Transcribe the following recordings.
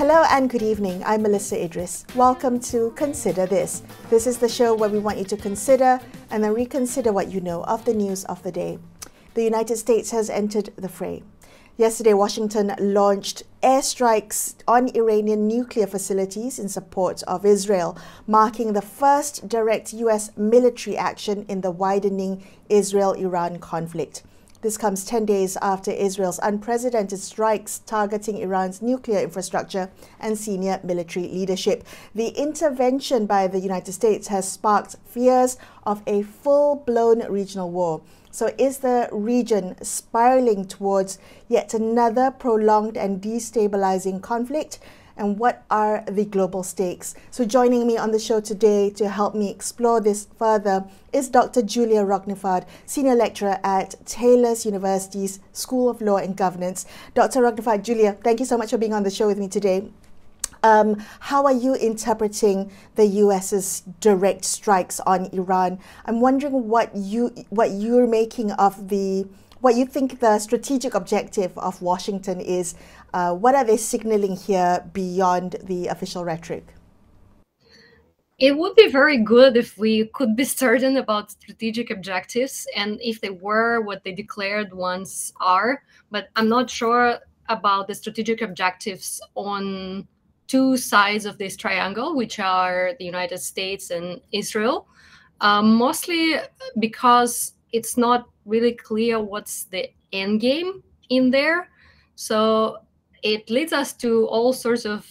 Hello and good evening. I'm Melisa Idris. Welcome to Consider This. This is the show where we want you to consider and then reconsider what you know of the news of the day. The United States has entered the fray. Yesterday, Washington launched airstrikes on Iranian nuclear facilities in support of Israel, marking the first direct U.S. military action in the widening Israel-Iran conflict. This comes 10 days after Israel's unprecedented strikes targeting Iran's nuclear infrastructure and senior military leadership. The intervention by the United States has sparked fears of a full-blown regional war. So is the region spiraling towards yet another prolonged and destabilising conflict? And what are the global stakes? So joining me on the show today to help me explore this further is Dr Julia Roknifard, Senior Lecturer at Taylor's University's School of Law and Governance. Dr Roknifard, Julia, thank you so much for being on the show with me today. How are you interpreting the US's direct strikes on Iran? I'm wondering what you're making of what you think the strategic objective of Washington is. What are they signaling here beyond the official rhetoric? It would be very good if we could be certain about strategic objectives and if they were what they declared ones are, but I'm not sure about the strategic objectives on two sides of this triangle, which are the United States and Israel, mostly because it's not really clear what's the end game in there. So it leads us to all sorts of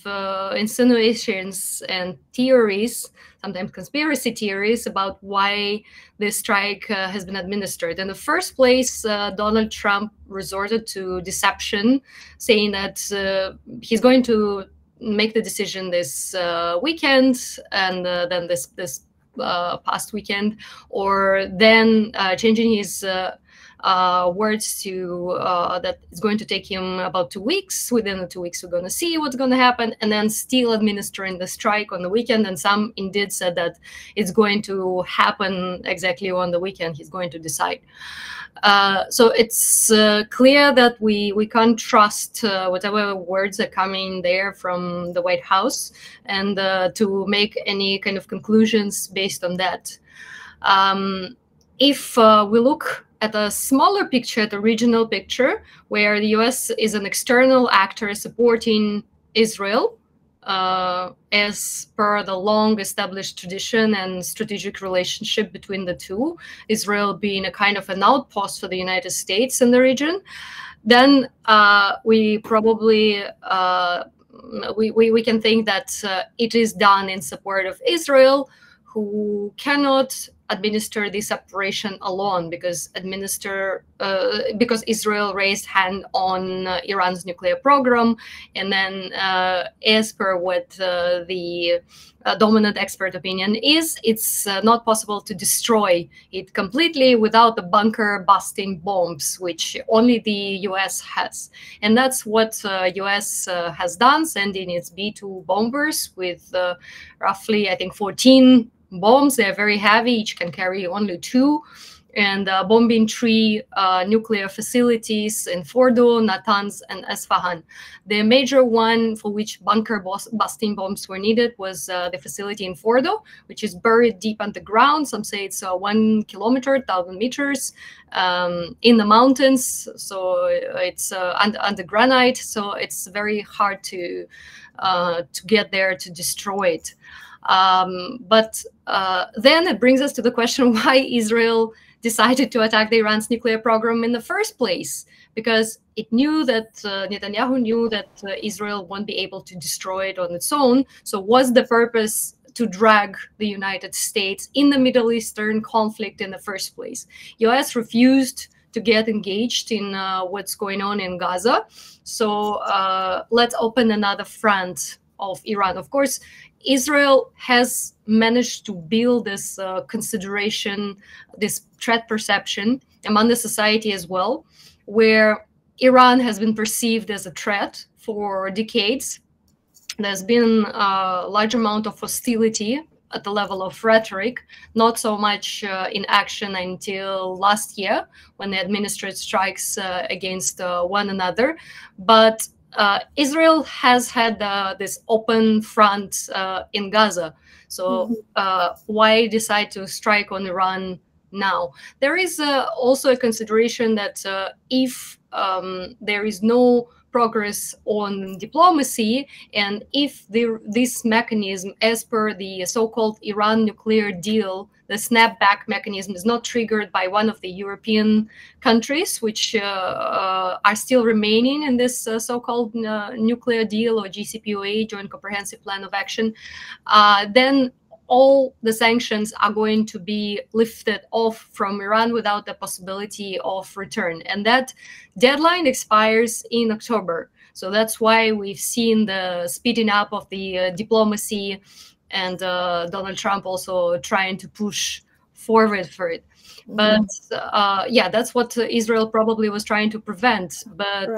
insinuations and theories, sometimes conspiracy theories, about why this strike has been administered. In the first place, Donald Trump resorted to deception, saying that he's going to make the decision this weekend and then this past weekend, or then changing his words to that it's going to take him about 2 weeks. Within the 2 weeks, we're going to see what's going to happen, and then still administering the strike on the weekend. And some indeed said that it's going to happen exactly on the weekend. He's going to decide. So it's clear that we can't trust whatever words are coming there from the White House, and to make any kind of conclusions based on that. If we look at a smaller picture, the regional picture, where the US is an external actor supporting Israel, as per the long-established tradition and strategic relationship between the two, Israel being a kind of an outpost for the United States in the region, then we probably we can think that it is done in support of Israel, who cannot administer this operation alone because Israel raised hand on Iran's nuclear program, and then as per what the dominant expert opinion is, it's not possible to destroy it completely without the bunker busting bombs, which only the US has. And that's what US has done, sending its B-2 bombers with roughly, I think, 14 bombs. They're very heavy, each can carry only 2, and bombing 3 nuclear facilities in Fordo, Natanz, and Esfahan. The major one for which bunker busting bombs were needed was the facility in Fordo, which is buried deep underground. Some say it's 1 kilometer, 1,000 meters in the mountains. So it's under granite. So it's very hard to get there to destroy it. But then it brings us to the question why Israel decided to attack the Iran's nuclear program in the first place, because it knew that Netanyahu knew that Israel won't be able to destroy it on its own. So was the purpose to drag the United States in the Middle Eastern conflict in the first place? US refused to get engaged in what's going on in Gaza. So let's open another front of Iran. Of course, Israel has managed to build this consideration, this threat perception among the society as well, where Iran has been perceived as a threat for decades. There's been a large amount of hostility at the level of rhetoric, not so much in action until last year when they administered strikes against one another. But Israel has had this open front in Gaza. So why decide to strike on Iran now? There is also a consideration that if there is no progress on diplomacy, and if this mechanism, as per the so-called Iran nuclear deal, the snapback mechanism is not triggered by one of the European countries, which are still remaining in this so-called nuclear deal or JCPOA, Joint Comprehensive Plan of Action, then all the sanctions are going to be lifted off from Iran without the possibility of return. And that deadline expires in October. So that's why we've seen the speeding up of the diplomacy, and Donald Trump also trying to push forward for it. But yeah, that's what Israel probably was trying to prevent. But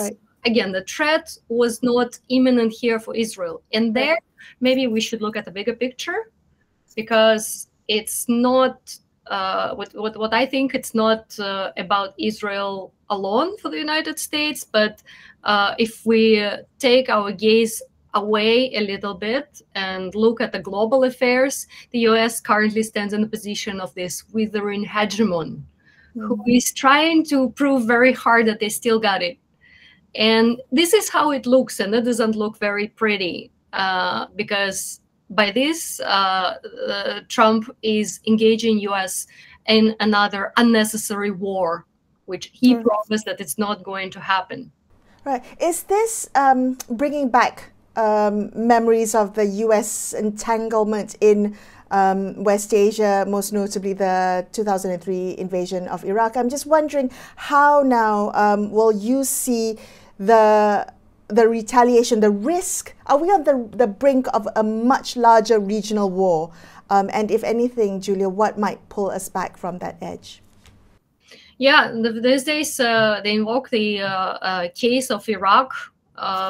again, the threat was not imminent here for Israel. And there, maybe we should look at the bigger picture, because it's not what I think, it's not about Israel alone for the United States, but if we take our gaze away a little bit and look at the global affairs, the US currently stands in the position of this withering hegemon who is trying to prove very hard that they still got it. And this is how it looks, and it doesn't look very pretty, because by this, Trump is engaging US in another unnecessary war, which he promised that it's not going to happen. Right. Is this bringing back memories of the US entanglement in West Asia, most notably the 2003 invasion of Iraq? I'm just wondering how now will you see the retaliation, the risk? Are we on the brink of a much larger regional war? And if anything, Julia, what might pull us back from that edge? Yeah, these days they invoke the case of Iraq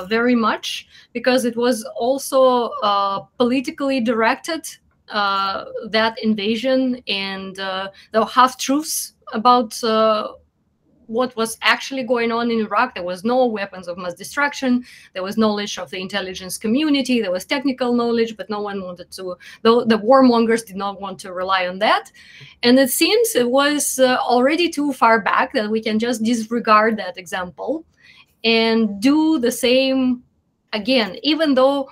very much, because it was also politically directed, that invasion, and there were half-truths about what was actually going on in Iraq. There was no weapons of mass destruction. There was knowledge of the intelligence community. There was technical knowledge, but no one wanted to, though the warmongers did not want to rely on that. And it seems it was already too far back that we can just disregard that example and do the same again, even though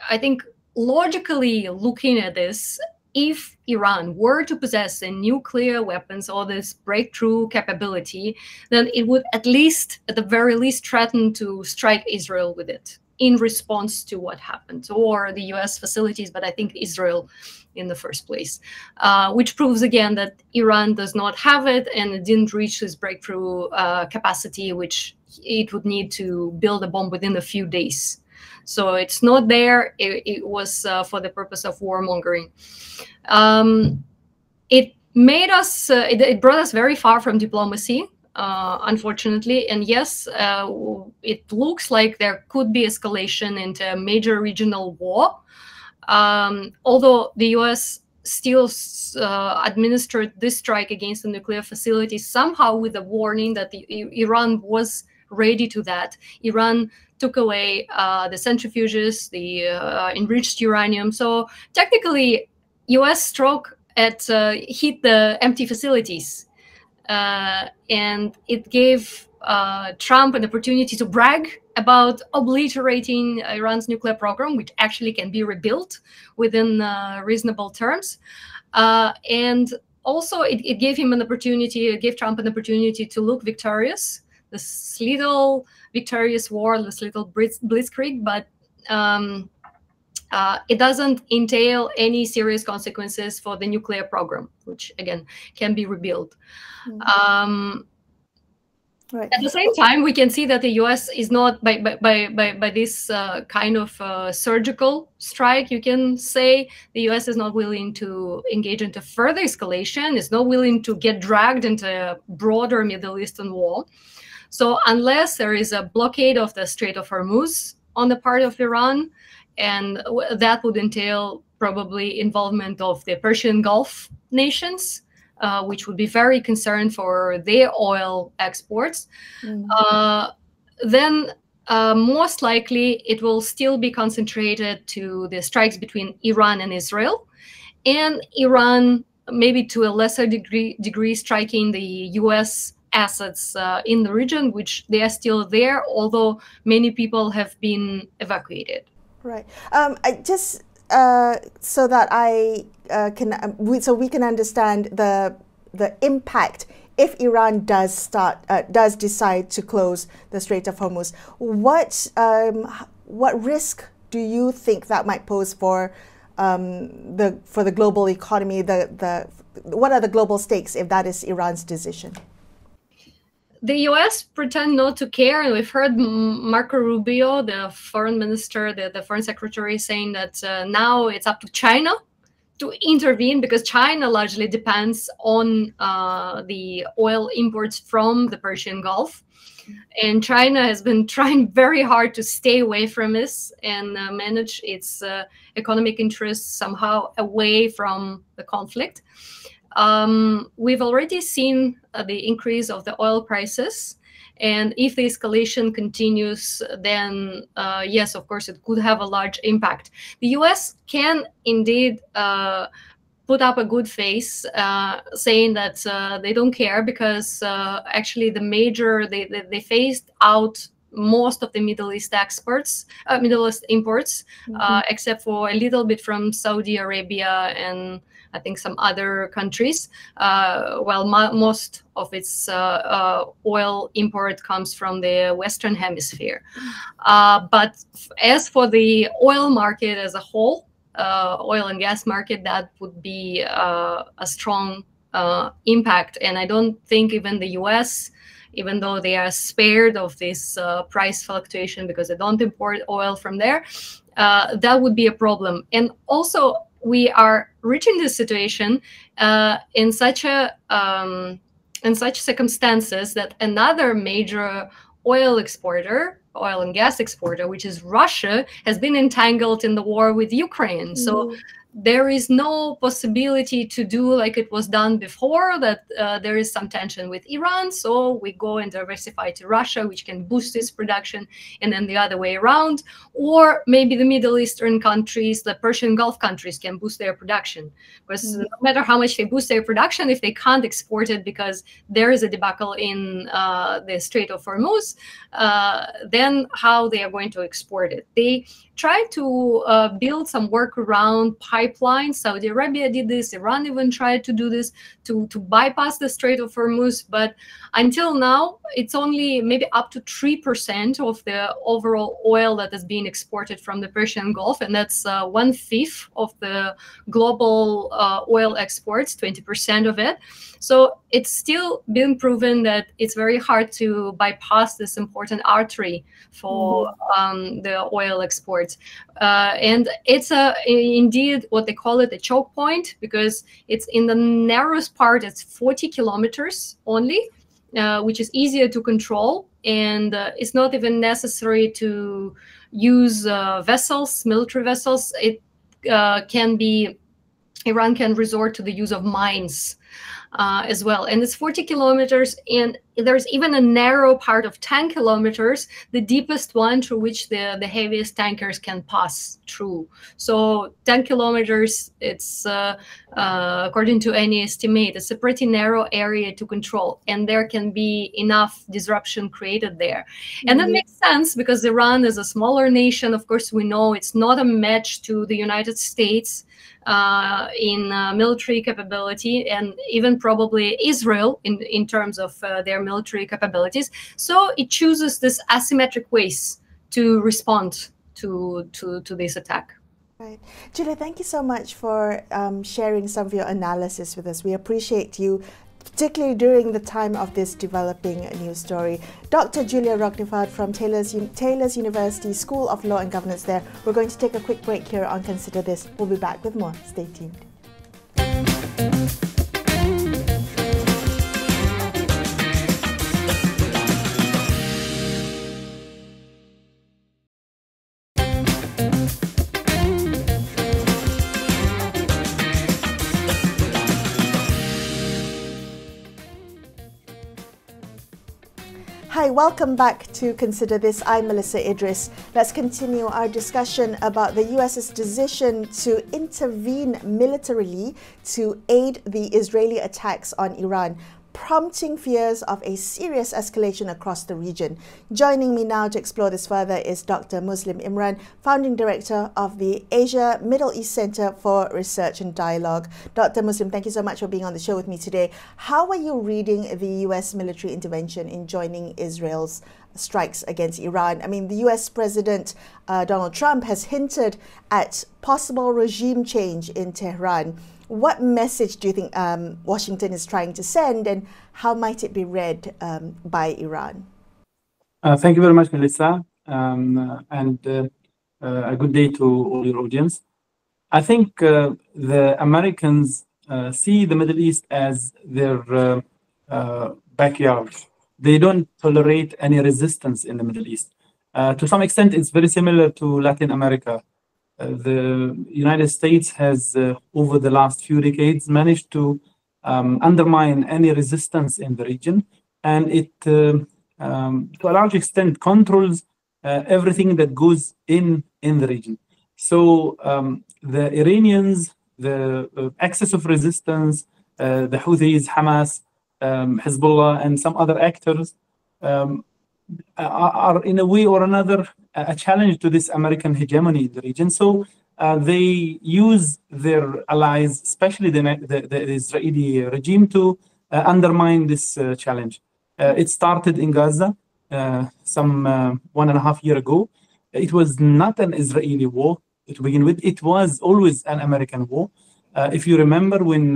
I think logically looking at this, if Iran were to possess a nuclear weapons or this breakthrough capability, then it would at least, at the very least, threaten to strike Israel with it in response to what happened, or the US facilities, but I think Israel in the first place, which proves again that Iran does not have it, and it didn't reach this breakthrough capacity, which it would need to build a bomb within a few days. So it's not there. It was for the purpose of warmongering. It made us, it brought us very far from diplomacy, unfortunately. And yes, it looks like there could be escalation into a major regional war. Although the US still administered this strike against the nuclear facilities, somehow with a warning that Iran was ready to that. Iran took away the centrifuges, the enriched uranium. So technically, US stroke at hit the empty facilities. And it gave Trump an opportunity to brag about obliterating Iran's nuclear program, which actually can be rebuilt within reasonable terms. And also it gave him an opportunity, it gave Trump an opportunity to look victorious. This little victorious war, this little blitzkrieg, but it doesn't entail any serious consequences for the nuclear program, which again can be rebuilt. Right. At the same time, we can see that the US is not, by this kind of surgical strike, you can say, the US is not willing to engage into further escalation, is not willing to get dragged into a broader Middle Eastern war. So unless there is a blockade of the Strait of Hormuz on the part of Iran, and that would entail probably involvement of the Persian Gulf nations, which would be very concerned for their oil exports, then most likely it will still be concentrated to the strikes between Iran and Israel, and Iran maybe to a lesser degree striking the US assets in the region, which they are still there, although many people have been evacuated. Right. I just so that I so we can understand the impact if Iran does decide to close the Strait of Hormuz. What risk do you think that might pose for the global economy? What are the global stakes if that is Iran's decision? The US pretend not to care, and we've heard Marco Rubio, the foreign minister, the foreign secretary, saying that now it's up to China to intervene, because China largely depends on the oil imports from the Persian Gulf. And China has been trying very hard to stay away from this and manage its economic interests somehow away from the conflict. We've already seen the increase of the oil prices. And if the escalation continues, then yes, of course, it could have a large impact. The US can indeed put up a good face, saying that they don't care, because actually they phased out most of the Middle East exports, Middle East imports, except for a little bit from Saudi Arabia and I think some other countries, while most of its oil import comes from the Western Hemisphere. But as for the oil market as a whole, oil and gas market, that would be a strong impact. And I don't think even the US, even though they are spared of this price fluctuation because they don't import oil from there, that would be a problem. And also, we are reaching this situation in such circumstances that another major oil and gas exporter, which is Russia, has been entangled in the war with Ukraine. So there is no possibility to do like it was done before, that there is some tension with Iran, so we go and diversify to Russia, which can boost its production, and then the other way around. Or maybe the Middle Eastern countries, the Persian Gulf countries, can boost their production. Because no matter how much they boost their production, if they can't export it because there is a debacle in the Strait of Hormuz, then how they are going to export it? They try to build some workaround pipelines. Saudi Arabia did this. Iran even tried to do this to bypass the Strait of Hormuz. But until now, it's only maybe up to 3% of the overall oil that is being exported from the Persian Gulf. And that's 1/5 of the global oil exports, 20% of it. So it's still been proven that it's very hard to bypass this important artery for the oil exports. And it's indeed what they call it, a choke point, because it's in the narrowest part. It's 40 kilometers only, which is easier to control. And it's not even necessary to use vessels, military vessels. It can be, Iran can resort to the use of mines as well. And it's 40 kilometers, and there's even a narrow part of 10 kilometers, the deepest one through which the heaviest tankers can pass through. So 10 kilometers, it's, according to any estimate, it's a pretty narrow area to control, and there can be enough disruption created there. And that makes sense, because Iran is a smaller nation. Of course, we know it's not a match to the United States in military capability, and even probably Israel in terms of their military capabilities. So it chooses this asymmetric ways to respond to this attack. Right. Julia, thank you so much for sharing some of your analysis with us. We appreciate you, particularly during the time of this developing news story. Dr. Julia Roknifard from Taylor's University School of Law and Governance there. We're going to take a quick break here on Consider This. We'll be back with more. Stay tuned. Hi, welcome back to Consider This. I'm Melisa Idris. Let's continue our discussion about the US's decision to intervene militarily to aid the Israeli attacks on Iran, prompting fears of a serious escalation across the region. Joining me now to explore this further is Dr Muslim Imran, founding director of the Asia Middle East Center for Research and Dialogue. Dr Muslim, thank you so much for being on the show with me today. How are you reading the US military intervention in joining Israel's strikes against Iran? I mean, the US President Donald Trump has hinted at possible regime change in Tehran. What message do you think Washington is trying to send, and how might it be read by Iran? Thank you very much, Melissa, and a good day to all your audience. I think the Americans see the Middle East as their backyard. They don't tolerate any resistance in the Middle East. To some extent, it's very similar to Latin America. The United States has, over the last few decades, managed to undermine any resistance in the region, and it, to a large extent, controls everything that goes in the region. So the Iranians, the excess of resistance, the Houthis, Hamas, Hezbollah, and some other actors are in a way or another a challenge to this American hegemony in the region. So they use their allies, especially the Israeli regime, to undermine this challenge. It started in Gaza some 1.5 years ago. It was not an Israeli war to begin with. It was always an American war. If you remember, when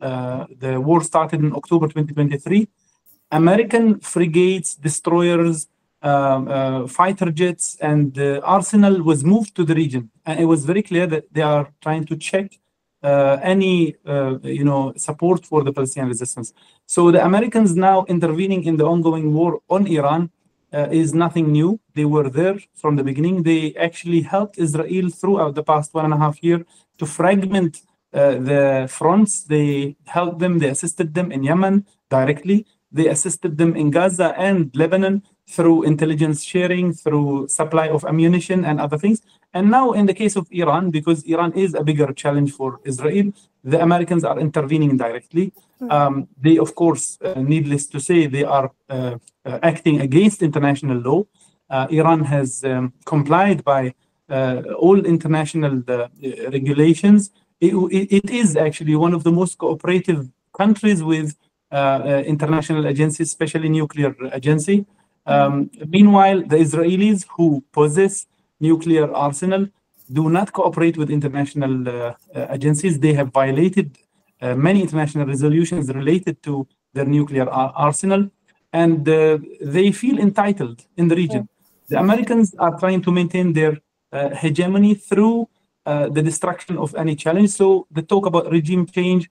the war started in October 2023, American frigates, destroyers, fighter jets, and arsenal was moved to the region, and it was very clear that they are trying to check any support for the Palestinian resistance. So the Americans now intervening in the ongoing war on Iran is nothing new. They were there from the beginning. They actually helped Israel throughout the past 1.5 years to fragment the fronts. They helped them. They assisted them in Yemen directly. They assisted them in Gaza and Lebanon through intelligence sharing, through supply of ammunition and other things. And now in the case of Iran, because Iran is a bigger challenge for Israel, the Americans are intervening directly. They, of course, needless to say, they are acting against international law. Iran has complied by all international regulations. It is actually one of the most cooperative countries with international agencies, especially nuclear agency. Meanwhile, the Israelis who possess nuclear arsenal do not cooperate with international agencies. They have violated many international resolutions related to their nuclear arsenal, and they feel entitled in the region. The Americans are trying to maintain their hegemony through the destruction of any challenge. So the talk about regime change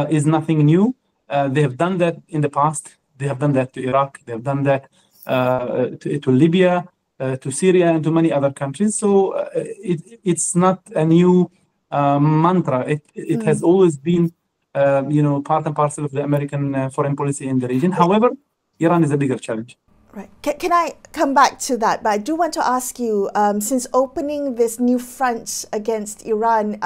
is nothing new. They have done that in the past. They have done that to Iraq. They have done that to Libya, to Syria, and to many other countries. So it's not a new mantra. It has always been, part and parcel of the American foreign policy in the region. However, Iran is a bigger challenge. Right. Can I come back to that? But I do want to ask you, since opening this new front against Iran,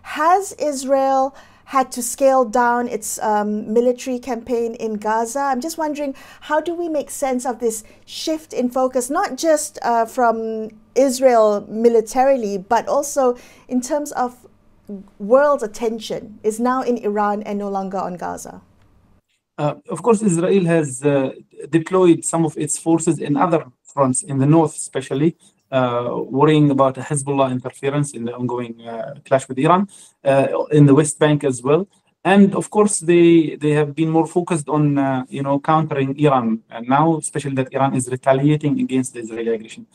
has Israel had to scale down its military campaign in Gaza? I'm just wondering, how do we make sense of this shift in focus, not just from Israel militarily, but also in terms of world attention is now in Iran and no longer on Gaza? Of course, Israel has deployed some of its forces in other fronts, in the north especially, worrying about Hezbollah interference in the ongoing clash with Iran, in the West Bank as well. And of course, they have been more focused on countering Iran, and now especially that Iran is retaliating against the Israeli aggression.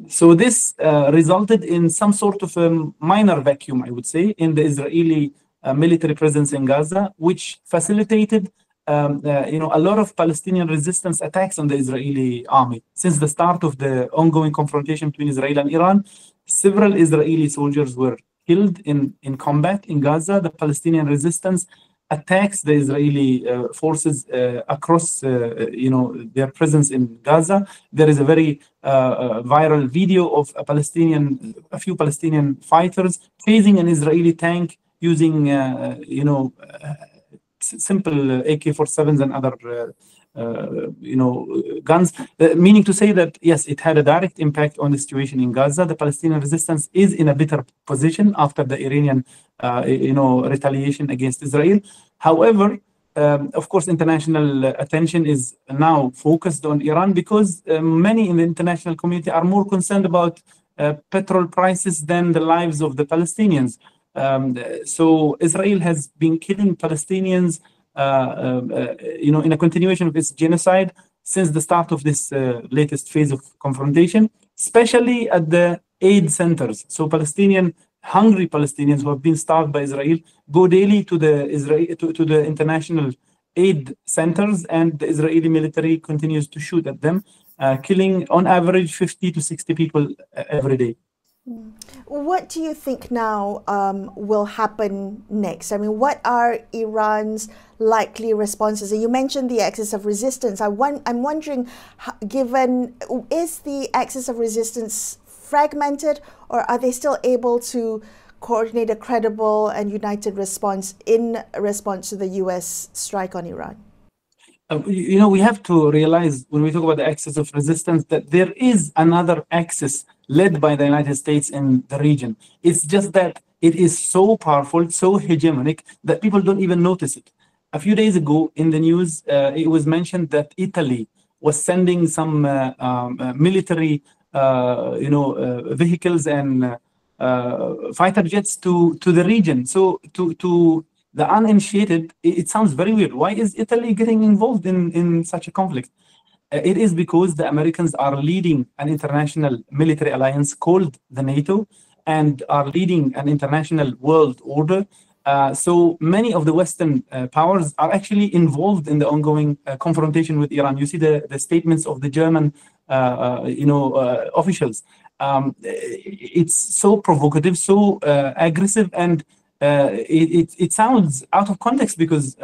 So this resulted in some sort of a minor vacuum, I would say, in the Israeli military presence in Gaza, which facilitated a lot of Palestinian resistance attacks on the Israeli army. Since the start of the ongoing confrontation between Israel and Iran, several Israeli soldiers were killed in combat in Gaza. The Palestinian resistance attacks the Israeli forces across, their presence in Gaza. There is a very viral video of a few Palestinian fighters chasing an Israeli tank using, simple AK-47s and other guns, meaning to say that, yes, it had a direct impact on the situation in Gaza. The Palestinian resistance is in a better position after the Iranian, retaliation against Israel. However, of course, international attention is now focused on Iran because many in the international community are more concerned about petrol prices than the lives of the Palestinians. So Israel has been killing Palestinians in a continuation of its genocide since the start of this latest phase of confrontation, especially at the aid centers. So hungry Palestinians who have been starved by Israel go daily to the international aid centers, and the Israeli military continues to shoot at them, killing on average 50 to 60 people every day. What do you think now will happen next? I mean, what are Iran's likely responses? You mentioned the axis of resistance. I'm wondering, is the axis of resistance fragmented, or are they still able to coordinate a credible and united response in response to the U.S. strike on Iran? We have to realize when we talk about the axis of resistance that there is another axis led by the United States in the region. It's just that it is so powerful, so hegemonic that people don't even notice it. A few days ago in the news, it was mentioned that Italy was sending some military vehicles and fighter jets to the region. So to the uninitiated, it sounds very weird. Why is Italy getting involved in such a conflict? It is because the Americans are leading an international military alliance called the NATO and are leading an international world order. So many of the Western powers are actually involved in the ongoing confrontation with Iran. You see the statements of the German officials. It's so provocative, so aggressive, and it sounds out of context because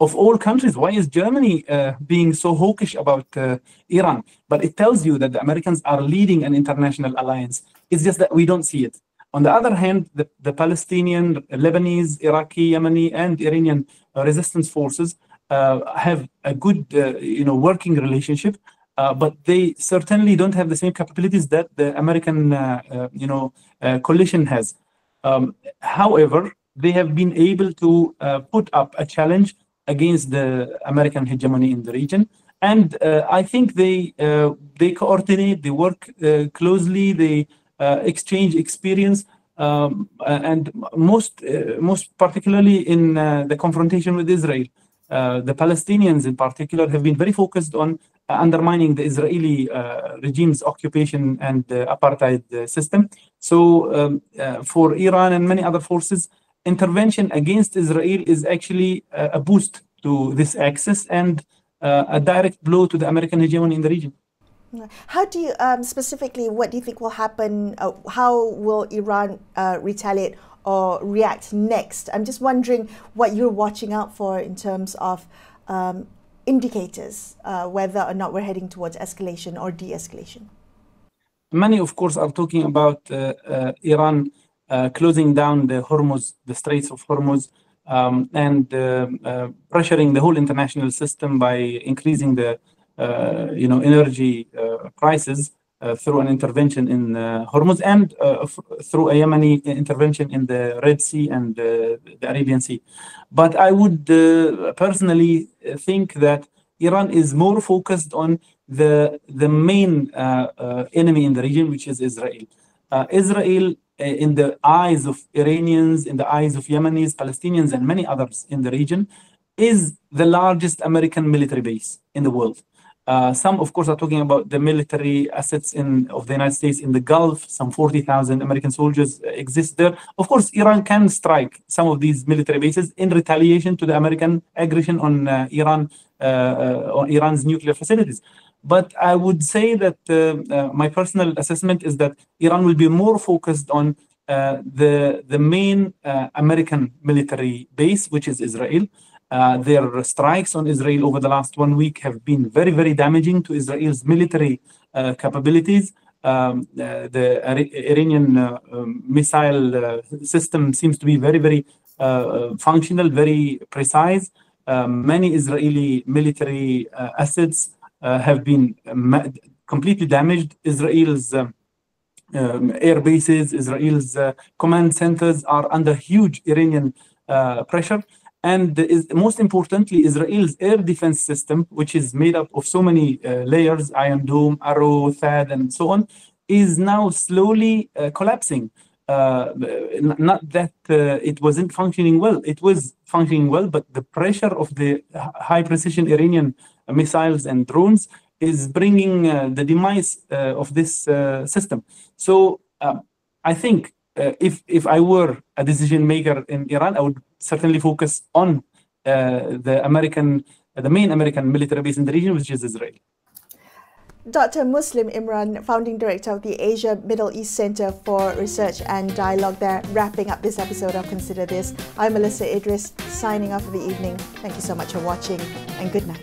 of all countries, why is Germany being so hawkish about Iran? But it tells you that the Americans are leading an international alliance. It's just that we don't see it. On the other hand, the Palestinian, Lebanese, Iraqi, Yemeni, and Iranian resistance forces have a good, working relationship, but they certainly don't have the same capabilities that the American, coalition has. However, they have been able to put up a challenge against the American hegemony in the region, and I think they coordinate, they work closely, they exchange experience, and most particularly in the confrontation with Israel. The Palestinians in particular have been very focused on undermining the Israeli regime's occupation and apartheid system. So for Iran and many other forces, intervention against Israel is actually a boost to this axis and a direct blow to the American hegemony in the region. How do you, specifically, what do you think will happen? How will Iran retaliate or react next? I'm just wondering what you're watching out for in terms of indicators, whether or not we're heading towards escalation or de-escalation. Many, of course, are talking about Iran closing down the Straits of Hormuz, and pressuring the whole international system by increasing the energy prices through an intervention in Hormuz and through a Yemeni intervention in the Red Sea and the Arabian Sea. But I would personally think that Iran is more focused on the main enemy in the region, which is Israel. Israel, in the eyes of Iranians, in the eyes of Yemenis, Palestinians, and many others in the region, is the largest American military base in the world. Some, of course, are talking about the military assets of the United States in the Gulf. Some 40,000 American soldiers exist there. Of course, Iran can strike some of these military bases in retaliation to the American aggression on Iran's nuclear facilities. But I would say that my personal assessment is that Iran will be more focused on the main American military base, which is Israel. Their strikes on Israel over the last 1 week have been very, very damaging to Israel's military capabilities. The Iranian missile system seems to be very, very functional, very precise. Many Israeli military assets have been completely damaged. Israel's air bases, Israel's command centers are under huge Iranian pressure. And most importantly, Israel's air defense system, which is made up of so many layers, Iron Dome, Arrow, THAAD, and so on, is now slowly collapsing. Not that it wasn't functioning well. It was functioning well, but the pressure of the high-precision Iranian missiles and drones is bringing the demise of this system. So I think if I were a decision maker in Iran, I would certainly focus on the main American military base in the region, which is Israel. Dr. Muslim Imran, founding director of the Asia Middle East Center for Research and Dialogue, there, wrapping up this episode of Consider This. I'm Melisa Idris, signing off for the evening. Thank you so much for watching, and good night.